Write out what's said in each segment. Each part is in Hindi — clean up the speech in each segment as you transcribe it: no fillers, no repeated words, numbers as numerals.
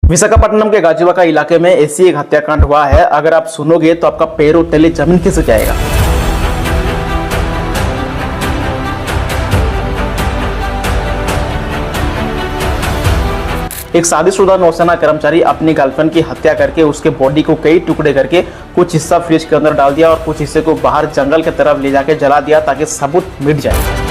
विशाखापट्टनम के गाजियाबाद इलाके में ऐसी एक हत्याकांड हुआ है, अगर आप सुनोगे तो आपका पैरों तले जमीन खिसक जाएगा। एक शादीशुदा नौसेना कर्मचारी अपनी गर्लफ्रेंड की हत्या करके उसके बॉडी को कई टुकड़े करके कुछ हिस्सा फ्रिज के अंदर डाल दिया और कुछ हिस्से को बाहर जंगल की तरफ ले जाके जला दिया ताकि सबूत मिट जाए।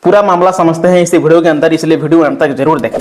पूरा मामला समझते हैं इसी वीडियो के अंदर, इसलिए वीडियो अंत तक जरूर देखें।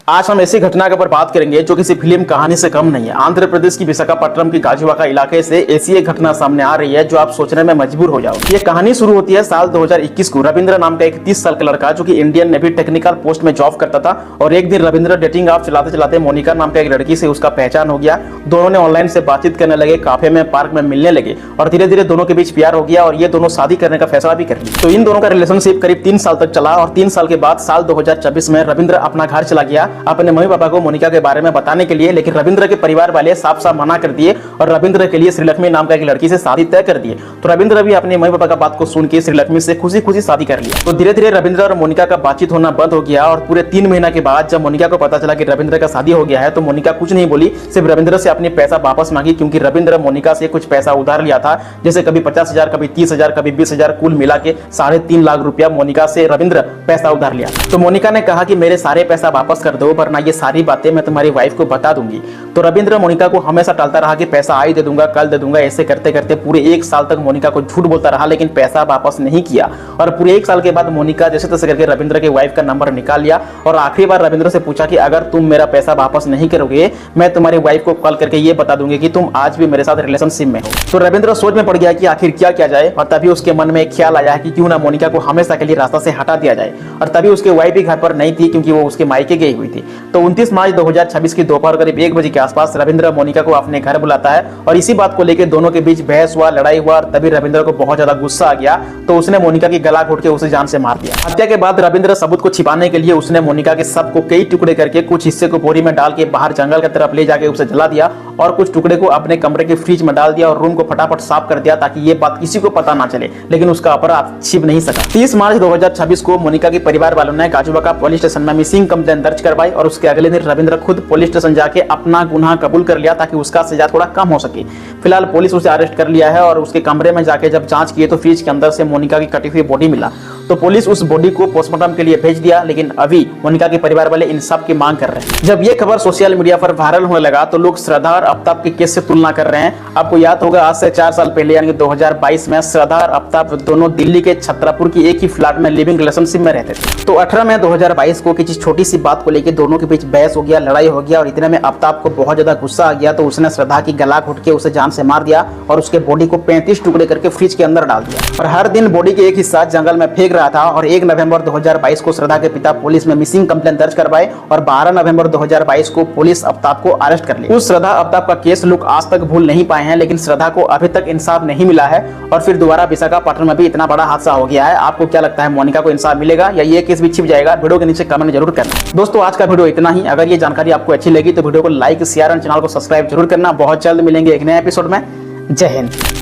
आज हम ऐसी घटना के ऊपर बात करेंगे जो किसी फिल्म कहानी से कम नहीं है। आंध्र प्रदेश की विशाखापट्टनम की गाजियाबाद इलाके से ऐसी एक घटना सामने आ रही है जो आप सोचने में मजबूर हो जाओगे। ये कहानी शुरू होती है साल 2021 को। रविंद्र नाम का एक 30 साल का लड़का जो कि इंडियन नेवी टेक्निकल पोस्ट में जॉब करता था, और एक दिन रविंद्र डेटिंग ऐप चलाते चलाते मोनिका नाम का एक लड़की से उसका पहचान हो गया। दोनों ने ऑनलाइन से बातचीत करने लगे, काफे में, पार्क में मिलने लगे और धीरे धीरे दोनों के बीच प्यार हो गया और ये दोनों शादी करने का फैसला भी कर लिया। तो इन दोनों का रिलेशनशिप करीब 3 साल तक चला और 3 साल के बाद साल 2024 में रविंद्र अपना घर चला गया अपने मम्मी पापा को मोनिका के बारे में बताने के लिए, लेकिन रविंद्र के परिवार वाले साफ साफ मना कर दिए और रविंद्र के लिए श्रीलक्ष्मी नाम का एक लड़की से शादी तय कर दिए। तो रविंद्र भी अपने मम्मी पापा का बात को सुन के श्रीलक्ष्मी से खुशी खुशी शादी कर लिया। तो धीरे धीरे रविंद्र और मोनिका का बातचीत होना बंद हो गया और पूरे 3 महीना के बाद जब मोनिका को पता चला कि रविंद्र का शादी हो गया है तो मोनिका कुछ नहीं बोली, सिर्फ रविंद्र से अपने पैसा वापस मांगी, क्योंकि रविंद्र मोनिका से कुछ पैसा उधार लिया था, जैसे कभी 50,000, कभी 30,000, कभी 20,000, कुल मिला के 3.5 लाख रुपया मोनिका से रविंद्र पैसा उधार लिया। तो मोनिका ने कहा कि मेरे सारे पैसा वापस कर दो, वरना ये सारी बातें मैं तुम्हारी वाइफ को बता दूंगी। तो रविंद्र मोनिका को हमेशा टालता रहा कि पैसा आज दे दूंगा, कल दे दूंगा। ऐसे करते करते पूरे 1 साल तक मोनिका को झूठ बोलता रहा, लेकिन पैसा वापस नहीं किया। और पूरे 1 साल के बाद मोनिका जैसे तैसे करके रविंद्र के वाइफ का नंबर निकाल लिया और आखिरी बार रविंद्र से पूछा कि अगर तुम मेरा पैसा वापस नहीं करोगे, मैं तुम्हारी वाइफ को कॉल करके ये बता दूंगी कि तुम आज भी मेरे साथ रिलेशनशिप में हो। तो रविंद्र सोच में पड़ गया कि आखिर क्या किया जाए, और तभी उसके मन में एक ख्याल आया कि क्यों ना मोनिका को हमेशा के लिए रास्ता से हटा दिया जाए। और तभी उसके वाइफ भी घर पर नहीं थी, क्योंकि वो उसके मायके गई हुई थी। तो 29 मार्च 2026 की दोपहर करीब 1 बजे के आसपास रविंद्र मोनिका को अपने घर बुलाता है और इसी बात को लेकर दोनों के बीच बहस हुआ, लड़ाई हुआ और तभी रविंद्र को बहुत ज्यादा गुस्सा आ गया। तो उसने मोनिका की गला घोट के उसे जान से मार दिया। हत्या के बाद रविंद्र सबूत को छिपाने के लिए उसने मोनिका के शव को कई टुकड़े करके कुछ हिस्से को बोरी में डाल के बाहर जंगल की तरफ ले जाके उसे जला दिया और कुछ टुकड़े को अपने कमरे के फ्रिज में डाल दिया और रूम को फटाफट साफ कर दिया ताकि ये बात किसी को पता ना चले, लेकिन उसका अपराध छिप नहीं सका। 30 मार्च 2026 को मोनिका के परिवार वालों ने गाजियाबाद पुलिस स्टेशन में मिसिंग कंप्लेंट दर्ज करवाई और उसके अगले दिन रविंद्र खुद पुलिस स्टेशन जाके अपना गुनाह कबूल कर लिया ताकि उसका सजा थोड़ा कम हो सके। फिलहाल पुलिस उसे अरेस्ट कर लिया है और उसके कमरे में जाके जब जांच किए तो फ्रिज के अंदर से मोनिका की कटी हुई बॉडी मिला। तो पुलिस उस बॉडी को पोस्टमार्टम के लिए भेज दिया, लेकिन अभी मोनिका के परिवार वाले इंसाफ की मांग कर रहे हैं। जब ये खबर सोशल मीडिया पर वायरल होने लगा तो लोग श्रद्धा और आफ्ताब के केस से तुलना कर रहे हैं। आपको याद होगा आज से 4 साल पहले यानी 2022 में श्रद्धा और आफ्ताब दोनों दिल्ली के छतरपुर की एक ही फ्लैट में लिविंग रिलेशनशिप में रहते थे। तो 18 मई 2022 को किसी छोटी सी बात को लेकर दोनों के बीच बहस हो गया, लड़ाई हो गया और इतने में आफ्ताब को बहुत ज्यादा गुस्सा आ गया। तो उसने श्रद्धा की गला घोट के उसे जान से मार दिया और उसके बॉडी को 35 टुकड़े करके फ्रिज के अंदर डाल दिया और हर दिन बॉडी के एक हिस्सा जंगल में फेंक रहा था। और 1 नवंबर 2022 को श्रद्धा के पिता पुलिस में मिसिंग कंप्लेंट दर्ज करवाए और 12 नवंबर 2022 को पुलिस आफ्ताब को अरेस्ट कर लिया। उस श्रद्धा आफ्ताब का केस लोग आज तक भूल नहीं पाए हैं, लेकिन श्रद्धा को अभी तक इंसाफ नहीं मिला है और फिर दोबारा विशाखापट्टनम में भी इतना बड़ा हादसा हो गया है। आपको क्या लगता है, मोनिका को इंसाफ मिलेगा या ये केस भी छिप जाएगा? वीडियो के नीचे कमेंट जरूर करना। दोस्तों आज का वीडियो इतना ही। अगर ये जानकारी आपको अच्छी लगी तो वीडियो को लाइक, शेयर और चैनल को सब्सक्राइब जरूर करना। बहुत जल्द मिलेंगे एक नए एपिसोड में। जय हिंद।